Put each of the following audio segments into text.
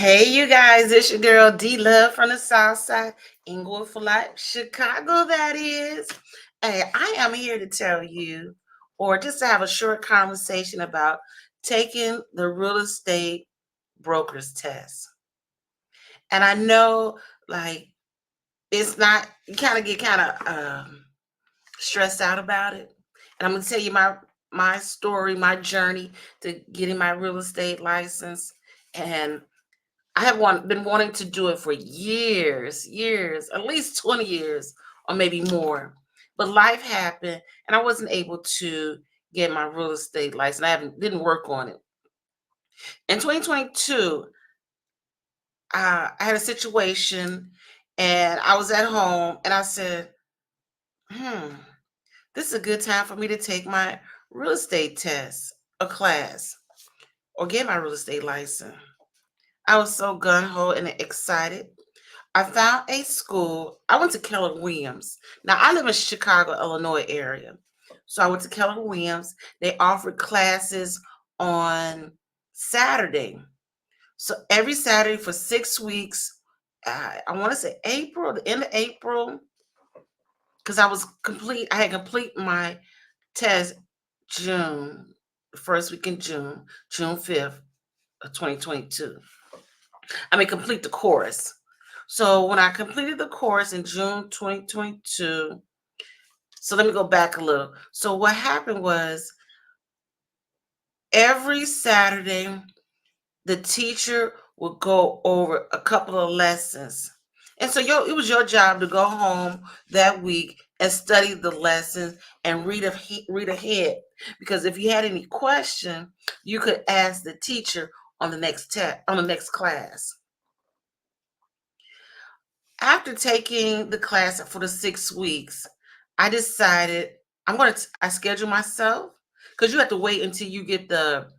Hey, you guys, it's your girl D Love from the South Side, Inglewood for Life, Chicago, that is. Hey, I am here to tell you, or just to have a short conversation about taking the real estate broker's test. And I know, like, it's not, you kind of get stressed out about it. And I'm going to tell you my story, my journey to getting my real estate license. And been wanting to do it for years, at least 20 years or maybe more. But life happened and I wasn't able to get my real estate license. Didn't work on it. In 2022, I had a situation and I was at home and I said, hmm, this is a good time for me to take my real estate test, a class, or get my real estate license. I was so gun ho and excited. I found a school. I went to Keller Williams. Now I live in Chicago, Illinois area. So I went to Keller Williams. They offered classes on Saturday. So every Saturday for 6 weeks, I want to say April, the end of April, because I had complete my test June, the first week in June, June 5th of 2022. Complete the course. So when I completed the course in June 2022, so let me go back a little. So what happened was every Saturday, the teacher would go over a couple of lessons. And so it was your job to go home that week and study the lessons and read ahead. Because if you had any question, you could ask the teacher on the next class. After taking the class for the 6 weeks, I decided I schedule myself because you have to wait until you get the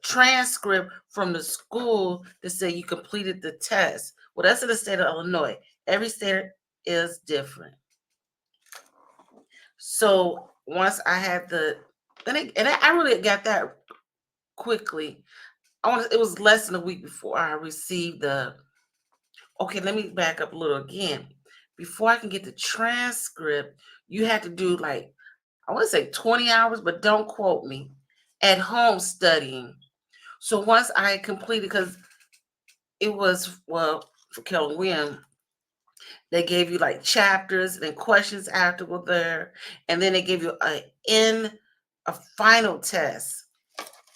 transcript from the school to say you completed the test. Well, that's in the state of Illinois. Every state is different. So once I had I really got that quickly. It was less than a week before I received okay, let me back up a little again. Before I can get the transcript, you had to do like, I want to say 20 hours, but don't quote me, at home studying. So once I completed, because it was, well, for Keller Williams, they gave you like chapters and then questions after were there. And then they gave you a final test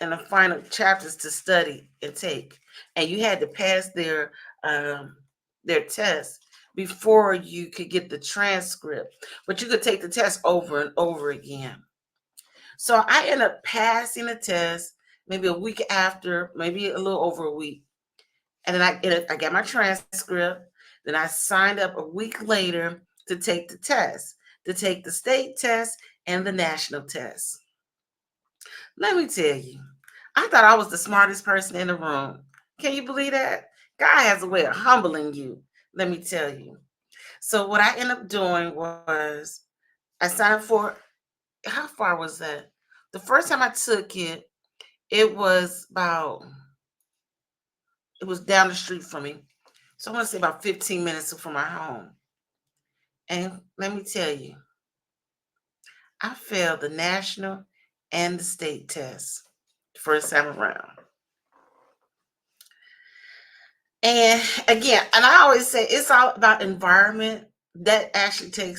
and the final chapters to study and take. And you had to pass their test before you could get the transcript. But you could take the test over and over again. So I ended up passing the test maybe a week after, maybe a little over a week. And then I got my transcript. Then I signed up a week later to take the test, to take the state test and the national test. Let me tell you, I thought I was the smartest person in the room. Can you believe that? God has a way of humbling you, let me tell you. So what I ended up doing was I signed up for, how far was that? The first time I took it, it was about, it was down the street from me. So I want to say about 15 minutes from my home. And let me tell you, I failed the national and the state test the first time around. And again, and I always say it's all about environment. That actually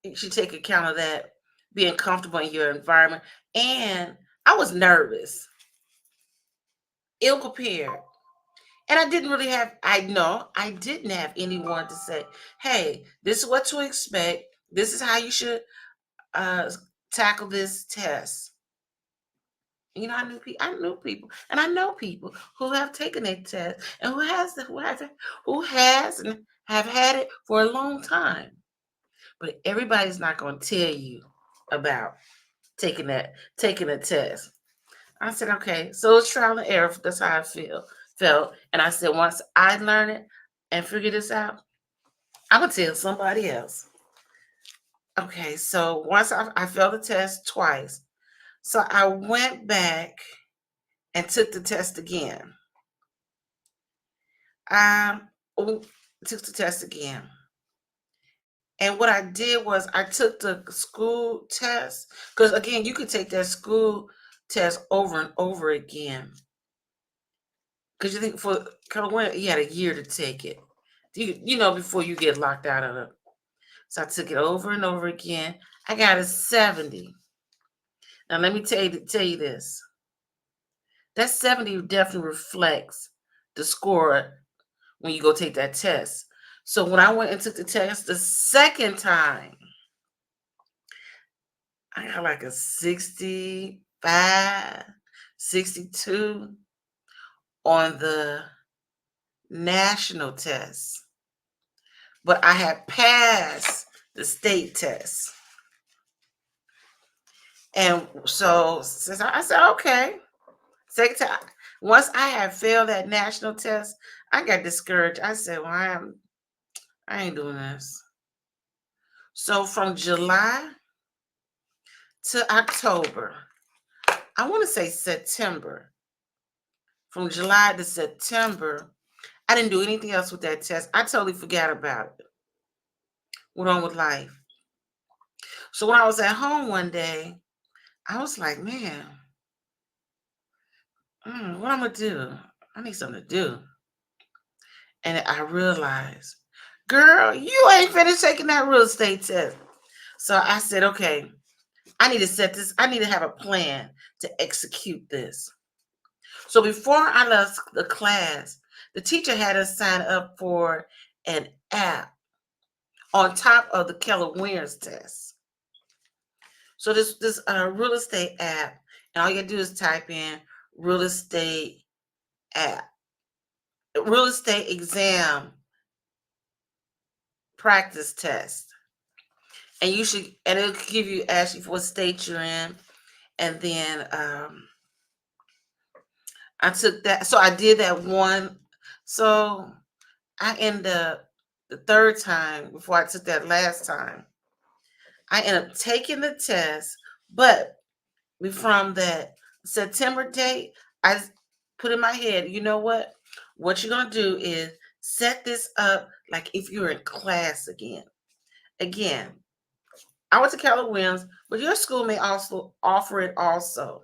you should take account of that, being comfortable in your environment. And I was nervous, ill prepared. And I didn't have anyone to say, hey, this is what to expect. This is how you should uh, tackle this test. I knew people, and I know people who have taken a test and who has and have had it for a long time. But everybody's not going to tell you about taking a test. I said, okay, so it's trial and error. That's how I felt. And I said, once I learn it and figure this out, I'm gonna tell somebody else. Okay, so once I failed the test twice, so I went back and took the test again. I oh, took the test again. And what I did was I took the school test because again, you could take that school test over and over again. Because you think for California, you had a year to take it. Before you get locked out of it. So I took it over and over again. I got a 70. Now let me tell you this. That 70 definitely reflects the score when you go take that test. So when I went and took the test the second time, I got like a 65, 62 on the national test. But I had passed the state test. And so since I said, okay, second time, once I had failed that national test, I got discouraged. I said, well, I ain't doing this. So from July to October, I want to say September. From July to September, I didn't do anything else with that test. I totally forgot about it. Went on with life. So when I was at home one day, I was like, man, what I'm going to do? I need something to do. And I realized, girl, you ain't finished taking that real estate test. So I said, okay, I need to set this, I need to have a plan to execute this. So before I left the class, the teacher had us sign up for an app on top of the Keller Williams test. So this real estate app, and all you gotta do is type in real estate app, real estate exam practice test. And it'll give you, ask you for what state you're in. And then I took that. So I did that one. So I ended up the third time before I took that last time. I ended up taking the test, but from that September date, I put in my head, you know what? What you're going to do is set this up like if you're in class again. Again, I went to Keller Williams, but your school may also offer it also.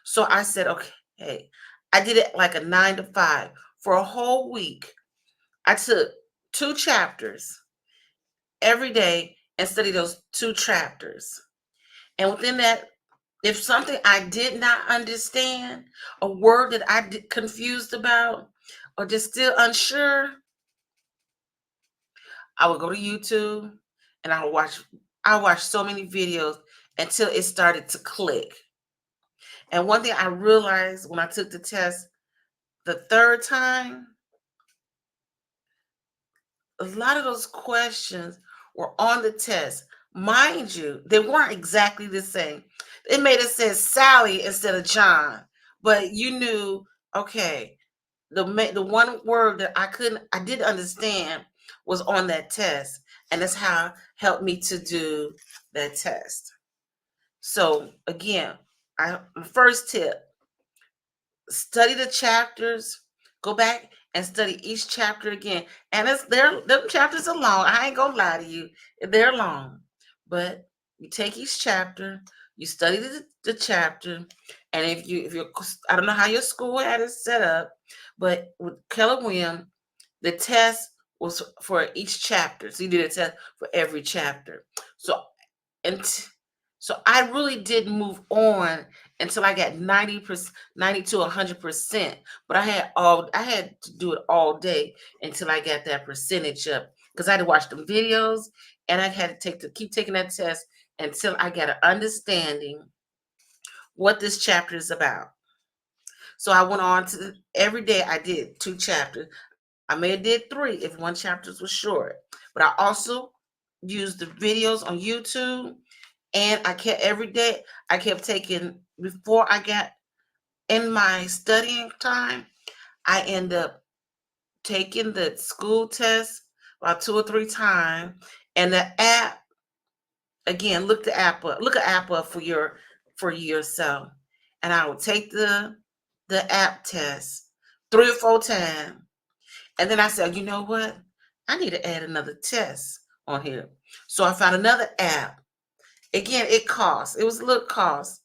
So I said, okay, I did it like a 9 to 5 for a whole week. I took 2 chapters every day and studied those 2 chapters. And within that, if something I did not understand, a word that I did confused about, or just still unsure, I would go to YouTube and I watched so many videos until it started to click. And one thing I realized when I took the test the third time, a lot of those questions were on the test. Mind you, they weren't exactly the same. It made it say Sally instead of John, but you knew, okay, the one word that I didn't understand was on that test, and that's how it helped me to do that test. So again, my first tip: study the chapters, go back and study each chapter again. And them chapters are long. I ain't gonna lie to you, they're long. But you take each chapter, you study the chapter, and if you're I don't know how your school had it set up, but with Keller Williams, the test was for each chapter. So you did a test for every chapter. So and so I really didn't move on until I got 90%, 90 to 100%. But I had to do it all day until I got that percentage up because I had to watch them videos and I had to keep taking that test until I got an understanding what this chapter is about. So I went on to every day I did 2 chapters. I may have did 3 if one chapter was short, but I also used the videos on YouTube. And I kept taking, before I got in my studying time, I end up taking the school test about 2 or 3 times. And the app, again, look an app up for yourself. And I would take the app test 3 or 4 times. And then I said, you know what? I need to add another test on here. So I found another app. Again, it costs. It was a little cost.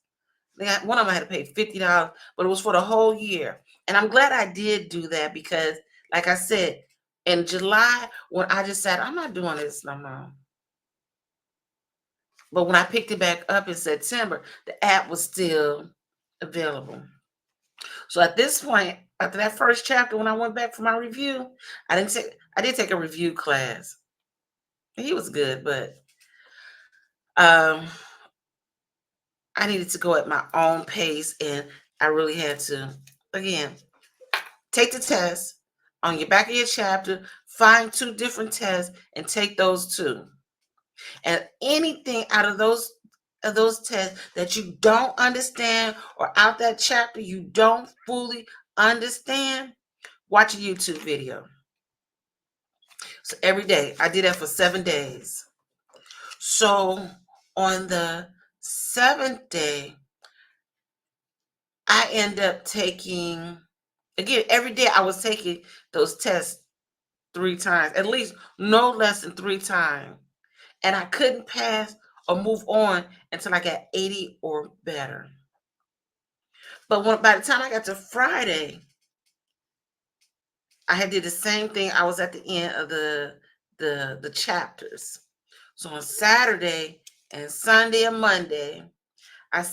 One of them I had to pay $50, but it was for the whole year. And I'm glad I did do that because, like I said, in July, when I just said, I'm not doing this no more. But when I picked it back up in September, the app was still available. So at this point, after that first chapter, when I went back for my review, I did take a review class. He was good, but um, I needed to go at my own pace, and I really had to, again, take the test on your back of your chapter, find 2 different tests, and take those 2. And anything out of those tests that you don't understand, or out that chapter you don't fully understand, watch a YouTube video. So every day, I did that for 7 days. So on the 7th day, I end up taking, again, every day I was taking those tests 3 times, at least no less than 3 times. And I couldn't pass or move on until I got 80 or better. But by the time I got to Friday, I had did the same thing. I was at the end of the chapters. So on Saturday and Sunday and Monday, I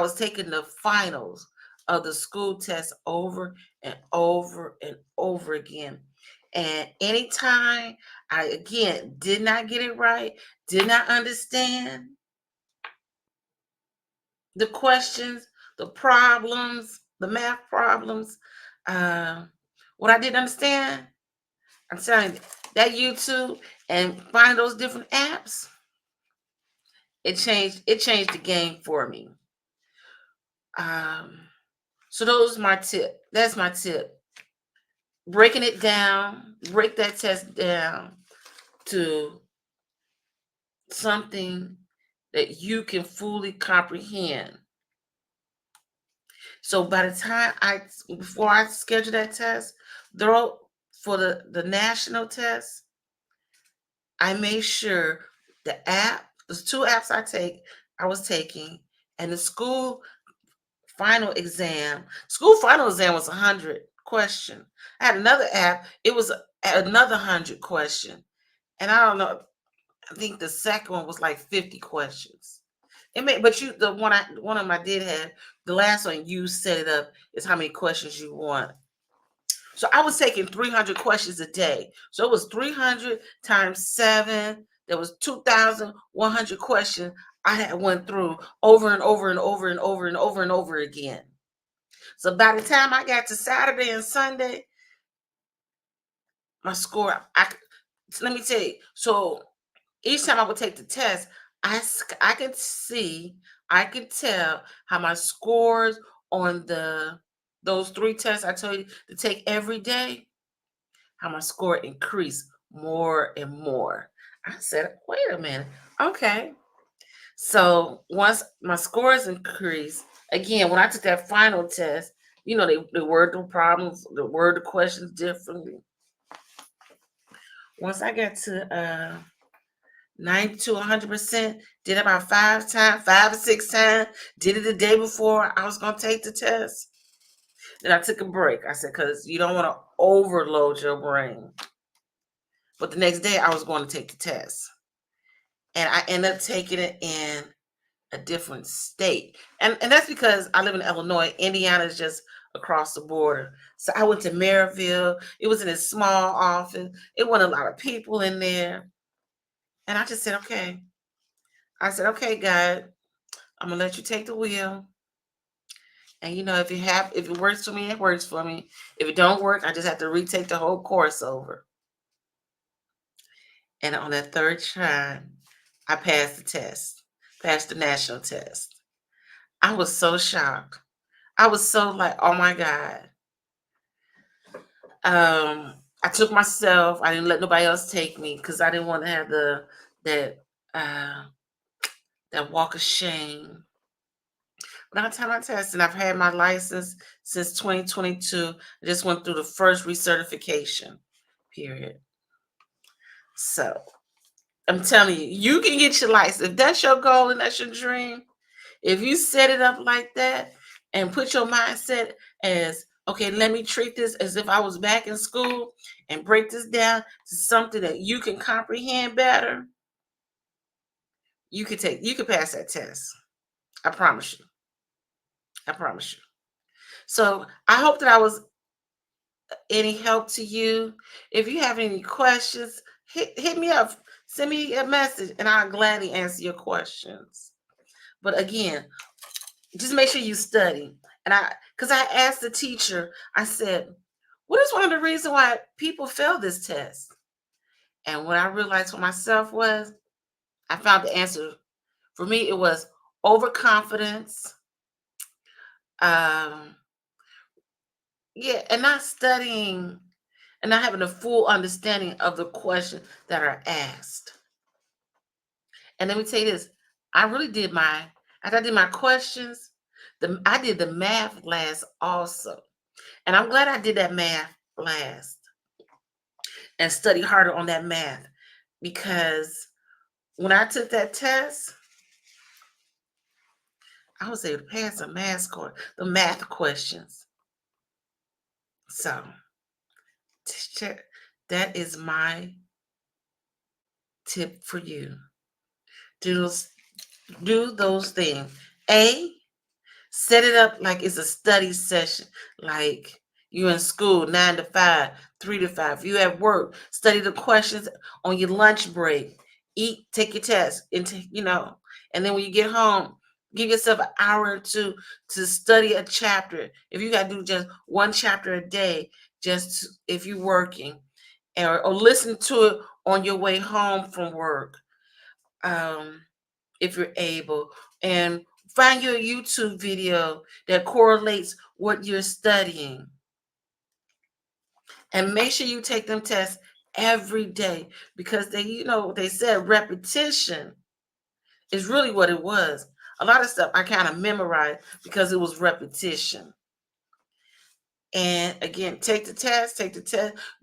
was taking the finals of the school test over and over and over again. And anytime I again did not get it right, did not understand the questions, the problems, the math problems, uh, what I didn't understand, I'm telling you, that YouTube and finding those different apps, it changed the game for me. So those my tip. That's my tip. Breaking it down, break that test down to something that you can fully comprehend. So by the time before I schedule that test, though, for the national test, I made sure the app, there's 2 apps I was taking, and the school final exam was 100 question. I had another app, it was another 100 question. And I don't know, I think the second one was like 50 questions. But the one of them I did have, the last one you set it up is how many questions you want. So I was taking 300 questions a day. So it was 300 times 7. There was 2,100 questions I had went through over and over and over and over and over and over again. So by the time I got to Saturday and Sunday, my score, let me tell you. So each time I would take the test, I could see, I could tell how my scores on those 3 tests I told you to take every day, how my score increased more and more. I said, wait a minute. Okay. So once my scores increased, again, when I took that final test, they word the problems, the word the questions differently. Once I got to 90 to 100%, did it about 5 or 6 times, did it the day before I was going to take the test. Then I took a break. I said, because you don't want to overload your brain. But the next day I was going to take the test. And I ended up taking it in a different state. And that's because I live in Illinois. Indiana is just across the border. So I went to Maryville. It was in a small office. It wasn't a lot of people in there. And I just said, okay. I said, okay, God, I'm gonna let you take the wheel. And if it works for me, it works for me. If it don't work, I just have to retake the whole course over. And on that 3rd try, I passed the test, passed the national test. I was so shocked. I was so like, oh my God. I took myself. I didn't let nobody else take me because I didn't want to have that walk of shame. When I time I test, and I've had my license since 2022. I just went through the first recertification period. So I'm telling you, you can get your license. If that's your goal and that's your dream, if you set it up like that and put your mindset as, okay, let me treat this as if I was back in school and break this down to something that you can comprehend better, you could pass that test. I promise you. I promise you. So I hope that I was any help to you. If you have any questions, hit me up. Send me a message and I'll gladly answer your questions. But again, just make sure you study. And because I asked the teacher, I said, what is one of the reasons why people fail this test? And what I realized for myself was, I found the answer. For me, it was overconfidence. Um, yeah, and not studying and not having a full understanding of the questions that are asked. And let me tell you this, I really did as I did my questions, I did the math last also. And I'm glad I did that math last and studied harder on that math because when I took that test, I was able to pass the math questions. So that is my tip for you. Do those do those things. A, set it up like it's a study session, like you're in school 9 to 5, 3 to 5. You at work, study the questions on your lunch break. Eat, take your test, and then when you get home, give yourself an hour or two to study a chapter. If you got to do just one chapter a day, just if you're working, or listen to it on your way home from work. Um, if you're able, and find your YouTube video that correlates what you're studying, and make sure you take them tests every day because they said repetition is really what it was. A lot of stuff I kind of memorized because it was repetition. And again, take the test.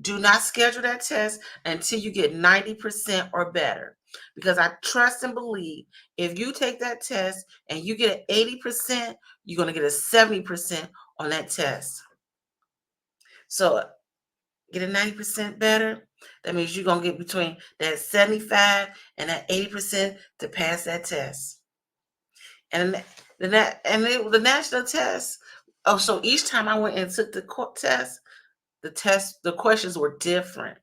Do not schedule that test until you get 90% or better. Because I trust and believe if you take that test and you get an 80%, you're going to get a 70% on that test. So get a 90% better. That means you're going to get between that 75 and that 80% to pass that test. And the national test. Oh, so each time I went and took the test, the questions were different.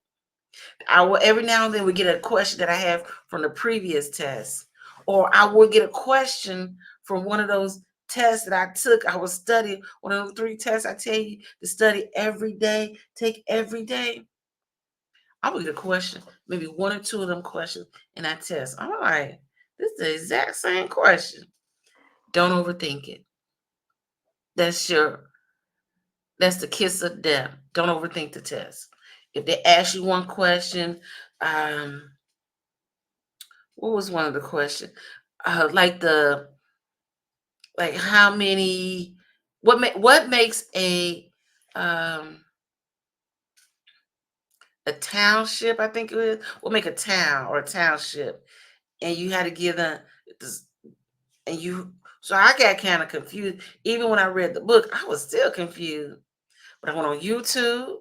I will every now and then we get a question that I have from the previous test, or I will get a question from one of those tests that I took. I was studying one of those 3 tests I tell you to study every day, take every day. I will get a question, maybe 1 or 2 of them questions in that test. I'm like, this is the exact same question. Don't overthink it. That's the kiss of death. Don't overthink the test. If they ask you one question, what was one of the questions? Like how many? What makes um a township? I think it is. What make a town or a township? And you had to give them this, and you. So I got kind of confused. Even when I read the book, I was still confused. But I went on YouTube.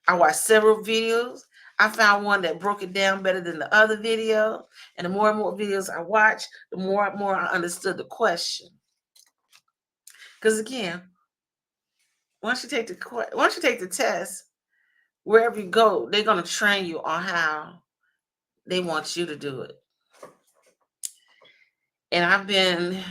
I watched several videos. I found one that broke it down better than the other video. And the more and more videos I watched, the more and more I understood the question. Because again, once you take the test, wherever you go, they're gonna train you on how they want you to do it. And I've been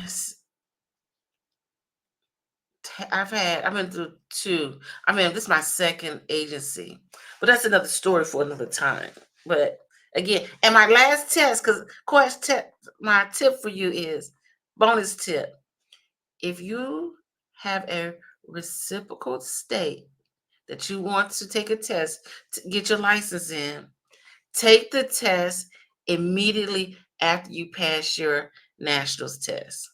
through 2. I mean, this is my second agency, but that's another story for another time. But again, and my last test, my tip for you is bonus tip. If you have a reciprocal state that you want to take a test to get your license in, take the test immediately after you pass your nationals test.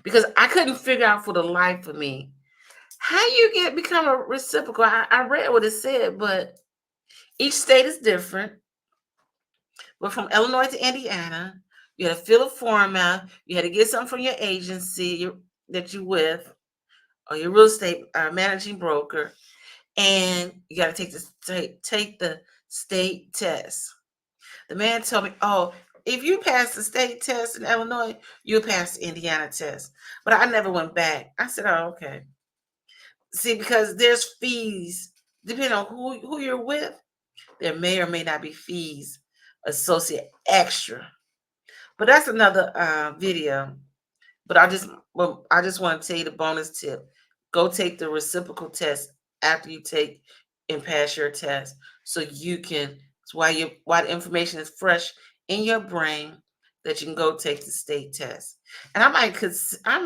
because I couldn't figure out for the life of me how you get become a reciprocal. I read what it said, but each state is different. But from Illinois to Indiana, you had to fill a form out. You had to get something from your agency that you with, or your real estate managing broker, and you got to take the state test. The man told me, "Oh, if you pass the state test in Illinois, you'll pass the Indiana test." But I never went back. I said, "Oh, okay." See, because there's fees depending on who you're with. There may or may not be fees associated extra. But that's another video. But I just want to tell you the bonus tip. Go take the reciprocal test after you take and pass your test, so you can while the information is fresh in your brain, that you can go take the state test. And I might cause I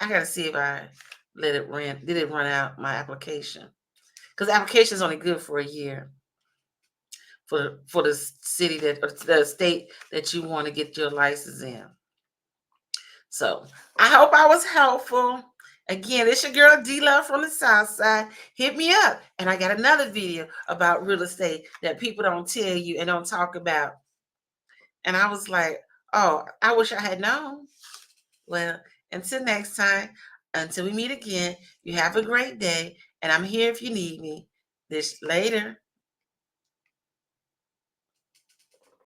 gotta see if I let it run did it run out my application, because the application is only good for a year for the city that or the state that you want to get your license in. So I hope I was helpful. Again, it's your girl D Love from the South Side. Hit me up. And I got another video about real estate that people don't tell you and don't talk about. And I was like, oh, I wish I had known. Well, until next time, until we meet again, you have a great day. And I'm here if you need me. This later.